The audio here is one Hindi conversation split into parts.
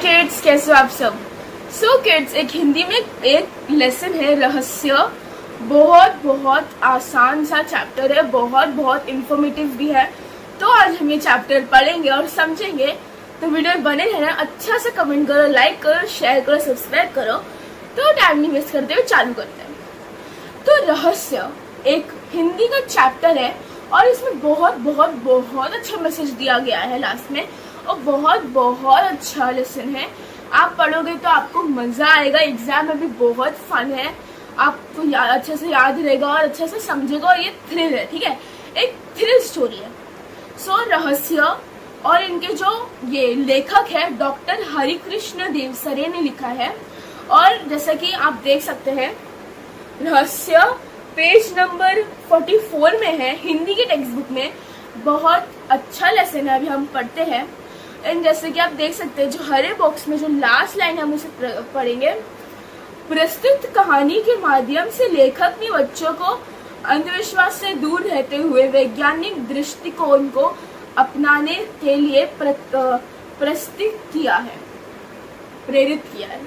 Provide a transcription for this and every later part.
किड्स, कैसे हो आप सब। सो किड्स, एक हिंदी में एक लेसन है रहस्य। बहुत बहुत आसान सा चैप्टर है, बहुत बहुत इंफॉर्मेटिव भी है। तो आज हम ये चैप्टर पढ़ेंगे और समझेंगे। तो वीडियो बने रहना, अच्छा से कमेंट करो, लाइक करो, शेयर करो, सब्सक्राइब करो। तो टाइम नहीं वेस्ट करते हुए चालू करते हैं। तो रहस्य एक हिंदी का चैप्टर है और इसमें बहुत बहुत बहुत अच्छा मैसेज दिया गया है लास्ट में, और बहुत बहुत अच्छा लेसन है। आप पढ़ोगे तो आपको मजा आएगा, एग्जाम में भी बहुत फन है, आपको अच्छे से याद रहेगा और अच्छे से समझेगा। और ये थ्रिल है, ठीक है, एक थ्रिल स्टोरी है। सो रहस्य, और इनके जो ये लेखक है डॉक्टर हरिकृष्ण देवसरे ने लिखा है। और जैसा कि आप देख सकते हैं, रहस्य पेज नंबर 44 में है हिंदी की टेक्स्ट बुक में। बहुत अच्छा लेसन है, अभी हम पढ़ते हैं। एंड जैसे कि आप देख सकते हैं, जो हरे बॉक्स में जो लास्ट लाइन हम उसे पढ़ेंगे। प्रस्तुत कहानी के माध्यम से लेखक ने बच्चों को अंधविश्वास से दूर रहते हुए वैज्ञानिक दृष्टिकोण को अपनाने के लिए प्रस्तुत किया है, प्रेरित किया है।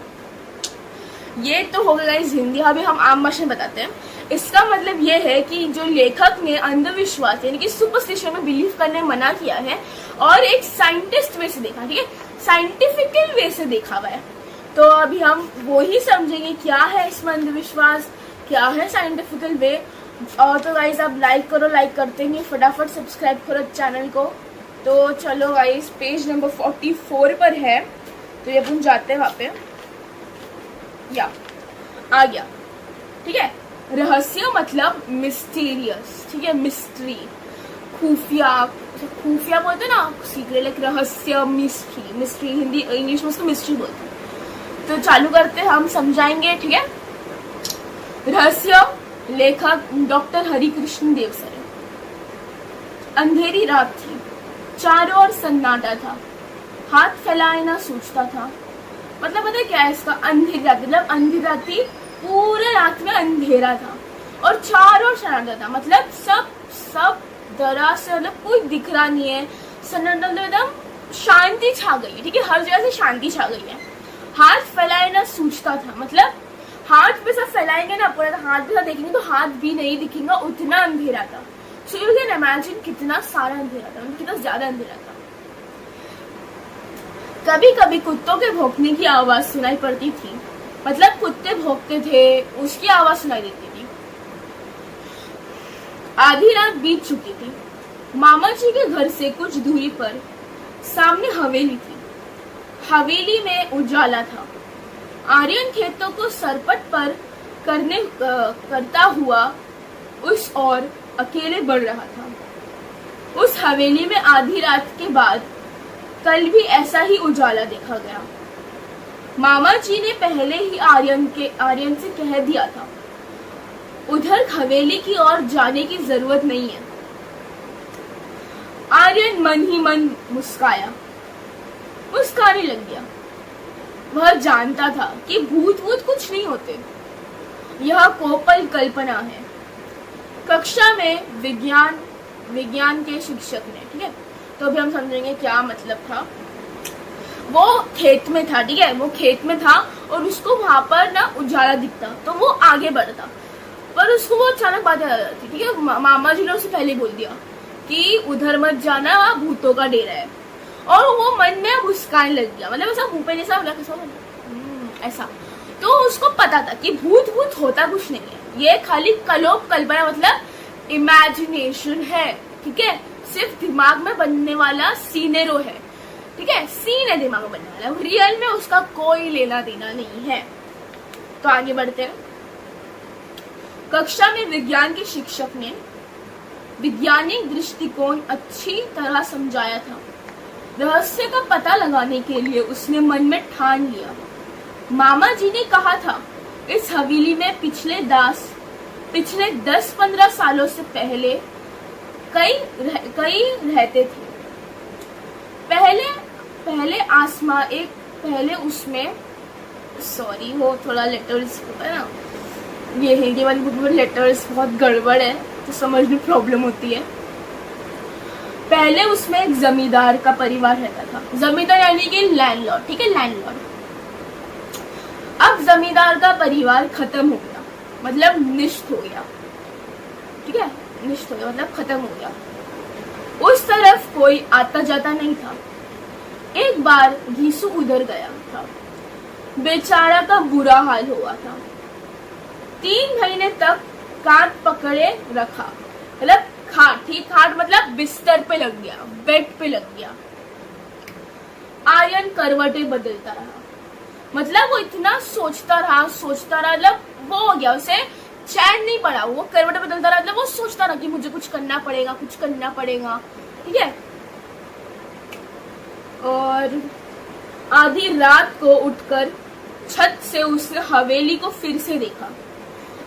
ये तो हो गया इस हिंदी। अभी हम आम भाषा में बताते हैं। इसका मतलब ये है कि जो लेखक ने अंधविश्वास यानी कि सुपरस्टिशन में बिलीव करने मना किया है और एक साइंटिस्ट वे से देखा, ठीक है, साइंटिफिकल वे से देखा हुआ है। तो अभी हम वो ही समझेंगे क्या है इसमें अंधविश्वास, क्या है साइंटिफिकल वे। और तो गाइस आप लाइक करो, लाइक करते नहीं, फटाफट सब्सक्राइब करो चैनल को। तो चलो गाइस, पेज नंबर 44 पर है, तो ये अपन जाते हैं वहां पे। या आ गया, ठीक है। रहस्य मतलब मिस्टीरियस, ठीक है, मिस्ट्री, खुफिया, खुफिया बोलते हैं ना, सीक्रेट, लाइक रहस्य, मिस्ट्री। मिस्ट्री हिंदी इंग्लिश में उसको मिस्ट्री बोलते हैं। तो चालू करते हैं, हम समझाएंगे, ठीक है। रहस्य, लेखक डॉक्टर हरिकृष्ण देवसरे। अंधेरी रात थी, चारों ओर सन्नाटा था, हाथ फैलाए ना सूझता था। मतलब पता है क्या है इसका, अंधेरी रात, मतलब अंधेरी रात थी, पूरे रात में अंधेरा था और चारों ओर सन्नाटा था। मतलब सब दरा से, मतलब कोई दिख रहा नहीं है, सन्नाटा, मतलब एकदम शांति छा गई है, ठीक है, हर जगह से शांति छा गई है। हाथ फैलाए ना सूझता था, मतलब हाथ पे सब फैलाएंगे ना पूरा, हाथ भी देखेंगे तो हाथ भी नहीं दिखेगा, उतना अंधेरा था। सो यू कैन इमेजिन कितना सारा अंधेरा था, मतलब कितना ज्यादा अंधेरा था। कभी कभी कुत्तों के भौंकने की आवाज सुनाई पड़ती थी, मतलब कुत्ते भौंकते थे, उसकी आवाज सुनाई देती थी। आधी रात बीत चुकी थी। मामा जी के घर से कुछ दूरी पर सामने हवेली थी। हवेली में उजाला था। आर्यन खेतों को सरपट पर करता हुआ उस ओर अकेले बढ़ रहा था। उस हवेली में आधी रात के बाद कल भी ऐसा ही उजाला देखा गया। मामा जी ने पहले ही आर्यन से कह दिया था, उधर हवेली की ओर जाने की जरूरत नहीं है। आर्यन मन ही मन मुस्काने लग गया। वह जानता था कि भूत कुछ नहीं होते, यह कोपल कल्पना है। कक्षा में विज्ञान के शिक्षक ने, ठीक है, तो अभी हम समझेंगे क्या मतलब था। वो खेत में था, ठीक है, वो खेत में था और उसको वहां पर ना उजाला दिखता, तो वो आगे बढ़ता, पर उसको वो अचानक बात याद आ जाती, ठीक है। मामा जी ने उसे पहले बोल दिया कि उधर मत जाना, वहां भूतों का डेरा है। और वो मन में मुस्कान लग गया, मतलब ऐसा मुंह पे जैसा ऐसा। तो उसको पता था कि भूत होता कुछ नहीं है, ये खाली कल्पना, मतलब इमेजिनेशन है, ठीक है, सिर्फ दिमाग में बनने वाला सीनेरो है, ठीक है, सीन है दिमाग में बनने वाला, रियल में उसका कोई लेना देना नहीं है। तो आगे बढ़ते हैं। कक्षा में विज्ञान के शिक्षक ने वैज्ञानिक दृष्टिकोण अच्छी तरह समझाया था। रहस्य का पता लगाने के लिए उसने मन में ठान लिया। मामा जी ने कहा था, इस हवेली में पिछले 10-15 सालों से पहले कई रहते थे। पहले उसमें सॉरी, वो थोड़ा लेटर्स है ना, ये हिंदी वाली बुक में लेटर्स बहुत गड़बड़ है, तो समझ में प्रॉब्लम होती है। पहले उसमें एक जमींदार का परिवार रहता था, जमींदार यानी कि लैंडलॉर्ड, ठीक है, लैंडलॉर्ड। अब जमींदार का परिवार खत्म हो गया, मतलब निष्ठ हो गया, ठीक है, निष्ठ हो गया मतलब खत्म हो गया। उस तरफ कोई आता जाता नहीं था। एक बार घीसू उधर गया था, बेचारा का बुरा हाल हुआ था। 3 महीने तक काट पकड़े रखा, मतलब खाट मतलब बिस्तर पे लग गया, बेड पे लग गया। आर्यन करवटें बदलता रहा, मतलब वो इतना सोचता रहा, मतलब वो हो गया, उसे चैन नहीं पड़ा, वो करवटें बदलता रहा, मतलब वो सोचता रहा कि मुझे कुछ करना पड़ेगा, ठीक है। और आधी रात को उठकर छत से उसने हवेली को फिर से देखा,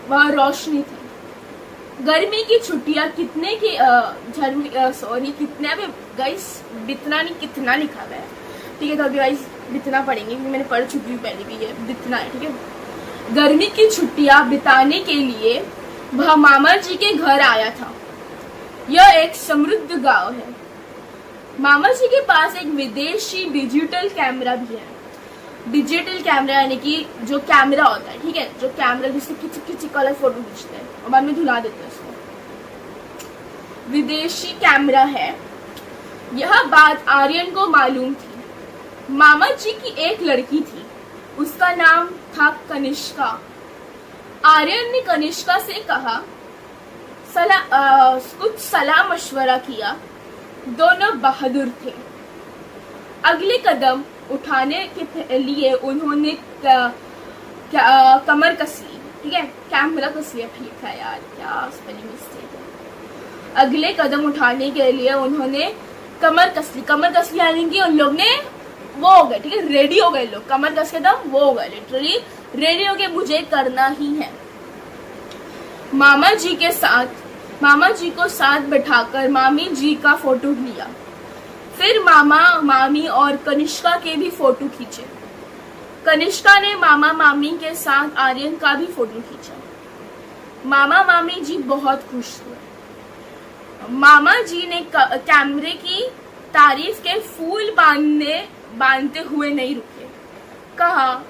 वहां रोशनी थी। गर्मी की छुट्टियां कितने की कितने में गाइस, बितना नहीं कितना लिखा हुआ है, ठीक है, तो अभी गाइस बितना पढ़ेंगे, मैंने पढ़ चुकी हूँ पहले भी, ये बितना है, ठीक है। गर्मी की छुट्टियां बिताने के लिए वह मामा जी के घर आया था। यह एक समृद्ध गांव है। मामा जी के पास एक विदेशी डिजिटल कैमरा भी है। डिजिटल कैमरा यानी कि जो कैमरा होता है, ठीक है, जो कैमरा जिससे किच वाला फोटो खींचते हैं और बाद में धुला देते हैं उसको, विदेशी कैमरा है। यह बात आर्यन को मालूम थी। मामा जी की एक लड़की थी, उसका नाम था कनिष्का। आर्यन ने कनिष्का से कहा, कुछ सलाह मशवरा किया। दोनों बहादुर थे। अगले कदम उठाने के लिए उन्होंने कमर कस ली, ठीक है, कैमरा कस लिया, ठीक है यार, क्या स्पेलिंग मिस्टेक है। अगले कदम उठाने के लिए उन्होंने कमर कस ली यानी कि उन लोग ने वो हो गए, ठीक है, रेडी हो गए लोग, कमर कस के दम वो हो गए, लिटरली रेडी हो गए, मुझे करना ही है। मामा जी को साथ बैठाकर मामी जी का फोटो लिया। फिर मामा मामी और कनिष्का के भी फोटो खींचे। कनिष्का ने मामा मामी के साथ आर्यन का भी फोटो खींचा। मामा मामी जी बहुत खुश हुए। मामा जी ने कैमरे की तारीफ के फूल बांधते हुए नहीं रुके। कहा,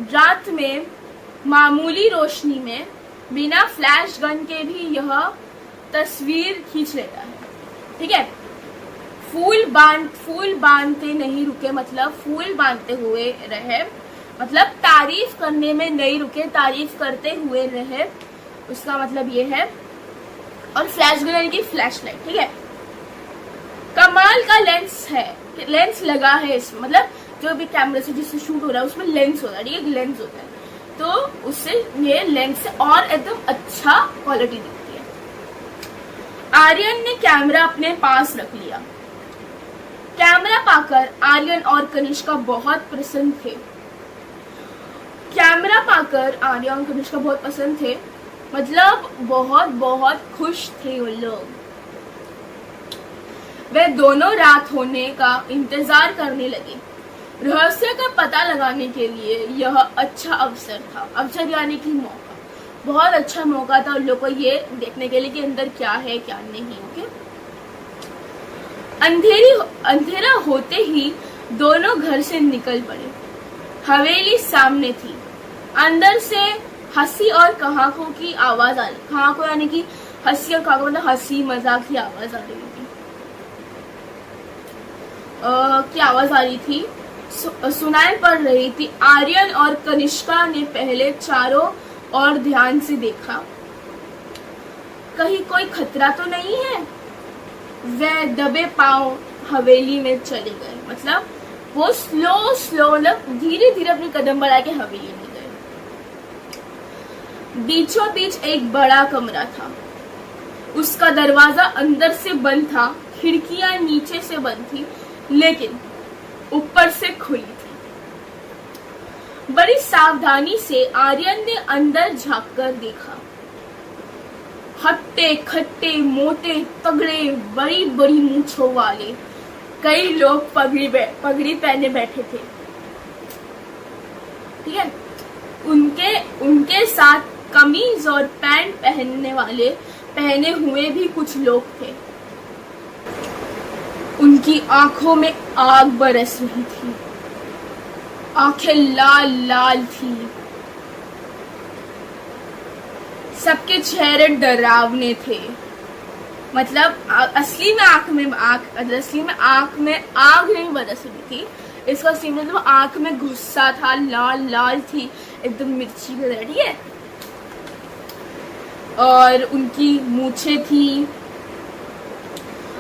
रात में मामूली रोशनी में बिना फ्लैश गन के भी यह तस्वीर खींच लेता है, ठीक है। फूल बांधते नहीं रुके, मतलब फूल बांधते हुए रहे, मतलब तारीफ करने में नहीं रुके, तारीफ करते हुए रहे, उसका मतलब ये है। और फ्लैश गन यानी कि फ्लैश लाइट, ठीक है। कमाल का लेंस लगा है इसमें, मतलब जो भी कैमरे से जिससे शूट हो रहा है उसमें लेंस होता है, ठीक है, लेंस होता है, तो उससे ये लेंस से और एकदम अच्छा क्वालिटी दिखती है। आर्यन ने कैमरा अपने पास रख लिया। कैमरा पाकर आर्यन और कनिष्का बहुत प्रसन्न थे। कैमरा पाकर आर्यन और कनिष्का बहुत पसंद थे, मतलब बहुत खुश थे वो लोग। वे दोनों रात होने का इंतजार करने लगे। रहस्य का पता लगाने के लिए यह अच्छा अवसर था। अवसर यानी कि मौका, बहुत अच्छा मौका था उन लोग को ये देखने के लिए कि अंदर क्या है क्या नहीं। ओके, अंधेरा होते ही दोनों घर से निकल पड़े। हवेली सामने थी। अंदर से हंसी और कहाकों की आवाज आ रही, कहाकों यानी कि हंसी और कहाकों मतलब हंसी मजाक की आवाज आ रही थी, सुनाई पड़ रही थी। आर्यन और कनिष्का ने पहले चारों ओर ध्यान से देखा, कहीं कोई खतरा तो नहीं है। वे दबे पांव हवेली में चले गए, मतलब वो स्लो मतलब धीरे अपने कदम बढ़ा के हवेली में गए। बीचों बीच एक बड़ा कमरा था। उसका दरवाजा अंदर से बंद था, खिड़कियां नीचे से बंद थी, लेकिन ऊपर से खुली थी। बड़ी सावधानी से आर्यन ने अंदर झांककर देखा। हट्टे खट्टे मोटे तगड़े बड़ी मूंछों वाले कई लोग पगड़ी पहने बैठे थे, ठीक है। उनके साथ कमीज और पैंट पहने हुए भी कुछ लोग थे। उनकी आंखों में आग बरस रही थी, आंखें लाल लाल थी, सबके चेहरे डरावने थे। मतलब असली में आंख में आंख में आग नहीं बरस रही थी, इसका सीन मतलब आंख में गुस्सा था, लाल लाल थी, एकदम मिर्ची की तरह, ठीक है। और उनकी मूछें थी।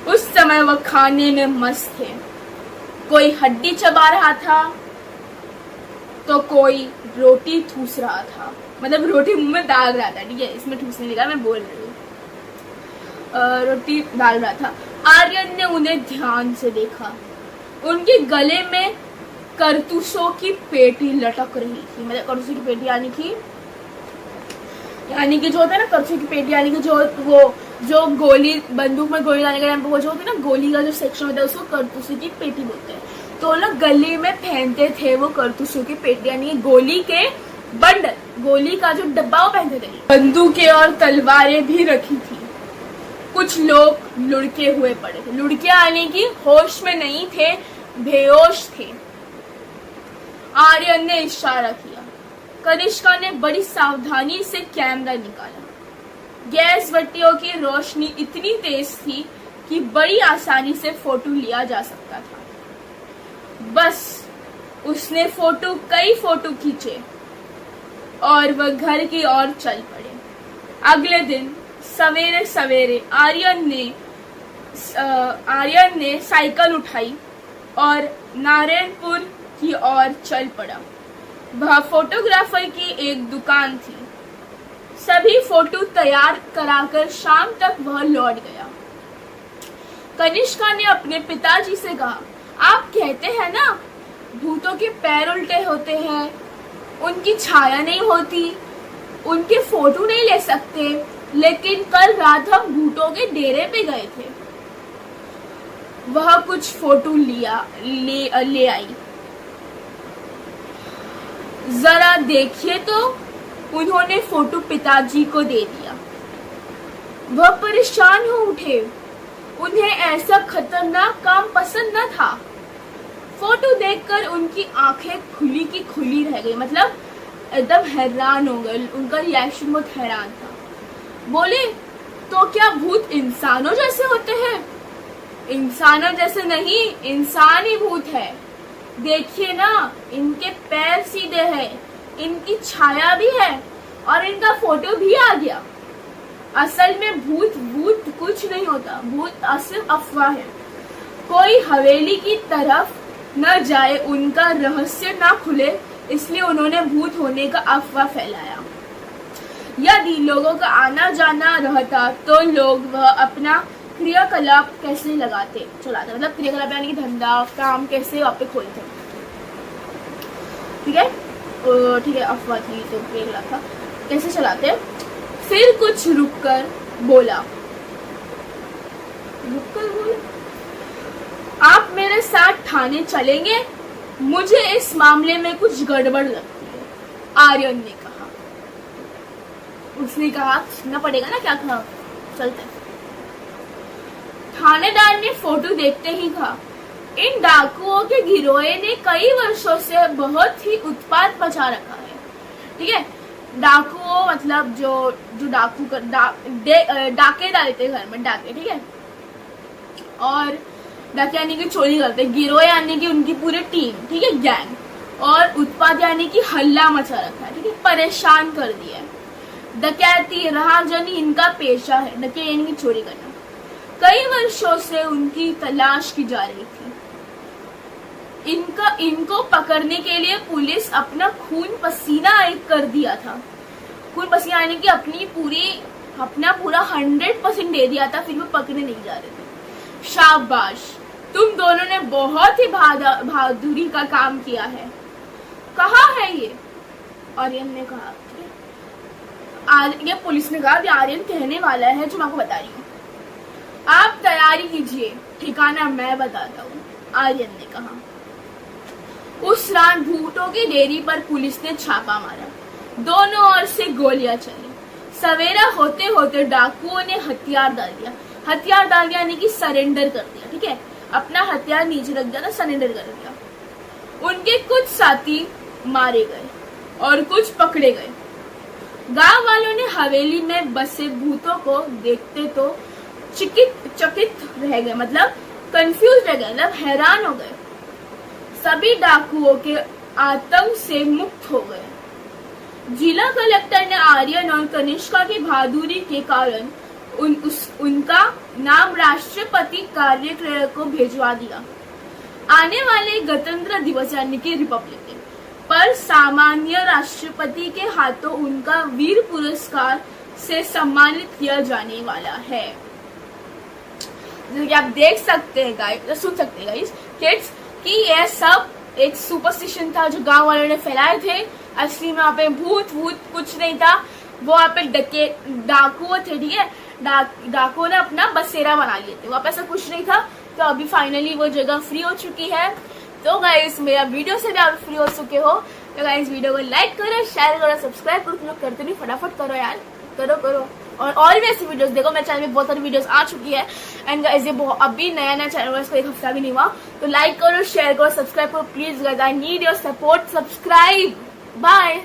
उस समय वह खाने में मस्त थे। कोई हड्डी चबा रहा था तो कोई रोटी ठूस रहा था, मतलब रोटी मुंह में डाल रहा था, ठीक है, इसमें ठूसने लगा, मैं बोल रही हूँ, रोटी डाल रहा था। आर्यन ने उन्हें ध्यान से देखा। उनके गले में करतूसों की पेटी लटक रही थी, मतलब करतूसों की पेटी यानी कि जो होता है ना, करतूसों की पेटी यानी कि जो गोली, बंदूक में गोली डालने के टाइम पे जो होती है ना, गोली का जो सेक्शन होता है उसको करतूसों की पेटी बोलते हैं। तो लोग गले में पहनते थे वो करतूसों की पेटी, यानी गोली के बंडल, गोली का जो डब्बा वो पहनते थे। बंदूकें और तलवारें भी रखी थी। कुछ लोग लुढ़के हुए पड़े थे। लुढ़के आने की होश में नहीं थे, बेहोश थे। आर्यन ने इशारा किया। कनिष्का ने बड़ी सावधानी से कैमरा निकाला। गैस बत्तियों की रोशनी इतनी तेज थी कि बड़ी आसानी से फोटो लिया जा सकता था। बस उसने कई फोटो खींचे और वह घर की ओर चल पड़े। अगले दिन सवेरे सवेरे आर्यन ने साइकिल उठाई और नारायणपुर की ओर चल पड़ा। वह फोटोग्राफर की एक दुकान थी। सभी फोटो तैयार कराकर शाम तक वह लौट गया। कनिष्का ने अपने पिताजी से कहा, आप कहते हैं ना भूतों के पैर उल्टे होते हैं, उनकी छाया नहीं होती, उनके फोटो नहीं ले सकते, लेकिन कल रात हम भूतों के डेरे पे गए थे। वह कुछ फोटो ले आई। जरा देखिए तो। उन्होंने फोटो पिताजी को दे दिया। वह परेशान हो उठे। उन्हें ऐसा खतरनाक काम पसंद न था। फोटो देखकर उनकी आंखें खुली की खुली रह गई, मतलब एकदम हैरान हो गए। उनका रिएक्शन बहुत हैरान था। बोले, तो क्या भूत इंसानों जैसे होते हैं? इंसानों जैसे नहीं, इंसान ही भूत है। देखिए ना, इनके पैर सीधे हैं, इनकी छाया भी है और इनका फोटो भी आ गया। असल में भूत कुछ नहीं होता, भूत सिर्फ अफवाह है। कोई हवेली की तरफ न जाए, उनका रहस्य न खुले, इसलिए उन्होंने भूत होने का अफवाह फैलाया। यदि लोगों का आना जाना रहता तो लोग वह अपना क्रियाकलाप कैसे चलाते, मतलब क्रियाकलाप यानी कि धंधा काम कैसे वहाँ पे खोलते, ठीक है, अफवाह थी तो क्रियाकलाप था, कैसे चलाते। फिर कुछ रुककर बोला, आप मेरे साथ थाने चलेंगे? मुझे इस मामले में कुछ गड़बड़ लगती है, आर्यन ने कहा। उसने कहा, सुनना पड़ेगा ना क्या कहा, चलते। थानेदार ने फोटो देखते ही कहा, इन डाकुओं के गिरोह ने कई वर्षों से बहुत ही उत्पात मचा रखा है। ठीक है, डाकुओं मतलब जो डाकू डाके डालते घर में, डाके, ठीक है, और डाके यानी कि चोरी करते, गिरोह यानी कि उनकी पूरी टीम, ठीक है, गैंग, और उत्पात यानी कि हल्ला मचा रखा है, ठीक है, परेशान कर दिया है। डकैती राहजनी इनका पेशा है, डकैती यानी कि चोरी करना। कई वर्षों से उनकी तलाश की जा रही थी। इनको पकड़ने के लिए पुलिस अपना खून पसीना एक कर दिया था। खून पसीना यानी कि अपना पूरा 100% दे दिया था, फिर भी पकड़ने नहीं जा रहे थे। शाबाश, तुम दोनों ने बहुत ही बहादुरी का काम किया है। कहाँ है ये? आर्यन ने कहा। ये पुलिस ने कहा, आर्यन कहने वाला है जो मैं आपको बता रही हूँ। आप तैयारी कीजिए, ठिकाना मैं बताता हूँ, आर्यन ने कहा। उस रात भूतों की डेयरी पर पुलिस ने छापा मारा। दोनों ओर से गोलियां चली। सवेरा होते होते डाकुओं ने हथियार डाल दिया यानी कि सरेंडर कर दिया, ठीक है। अपना हथियार नीचे रख दिया था, सरेंडर कर दिया। उनके कुछ साथी मारे गए और कुछ पकड़े गए। गांव वालों ने हवेली में बसे भूतों को देखते तो चकित रह गए, मतलब कंफ्यूज रह गए, मतलब हैरान हो गए। सभी डाकुओं के आतंक से मुक्त हो गए। जिला कलेक्टर ने आर्यन और कनिष्का की बहादुरी के कारण उनका नाम राष्ट्रपति कार्यालय को भिजवा दिया। आने वाले गणतंत्र दिवस यानी कि रिपब्लिक डे पर सामान्य राष्ट्रपति के हाथों उनका वीर पुरस्कार से सम्मानित किया जाने वाला है। जैसे कि आप देख सकते हैं गाइस, सुन सकते हैं गाइस किड्स, कि यह सब एक सुपरस्टिशन था जो गांव वालों ने फैलाए थे। असली में वहाँ पे भूत कुछ नहीं था, वो वहाँ पे डाकुओं थे, ठीक है। डाकुओं ने अपना बसेरा बना लिए थे, वहाँ पे ऐसा कुछ नहीं था। तो अभी फाइनली वो जगह फ्री हो चुकी है। तो गाइस मेरा वीडियो से भी आप फ्री हो चुके हो। तो गाइस वीडियो को लाइक करो, शेयर करो, सब्सक्राइब करो। तुम लोग करते नहीं, फटाफट करो यार, करो। और भी ऐसी वीडियोस देखो, मेरे चैनल में बहुत सारी वीडियोस आ चुकी है। एंड गाइस ये अभी नया चैनल है, इसको एक हफ्ता भी नहीं हुआ। तो लाइक करो, शेयर करो, सब्सक्राइब करो please guys, I need your support. Subscribe, bye.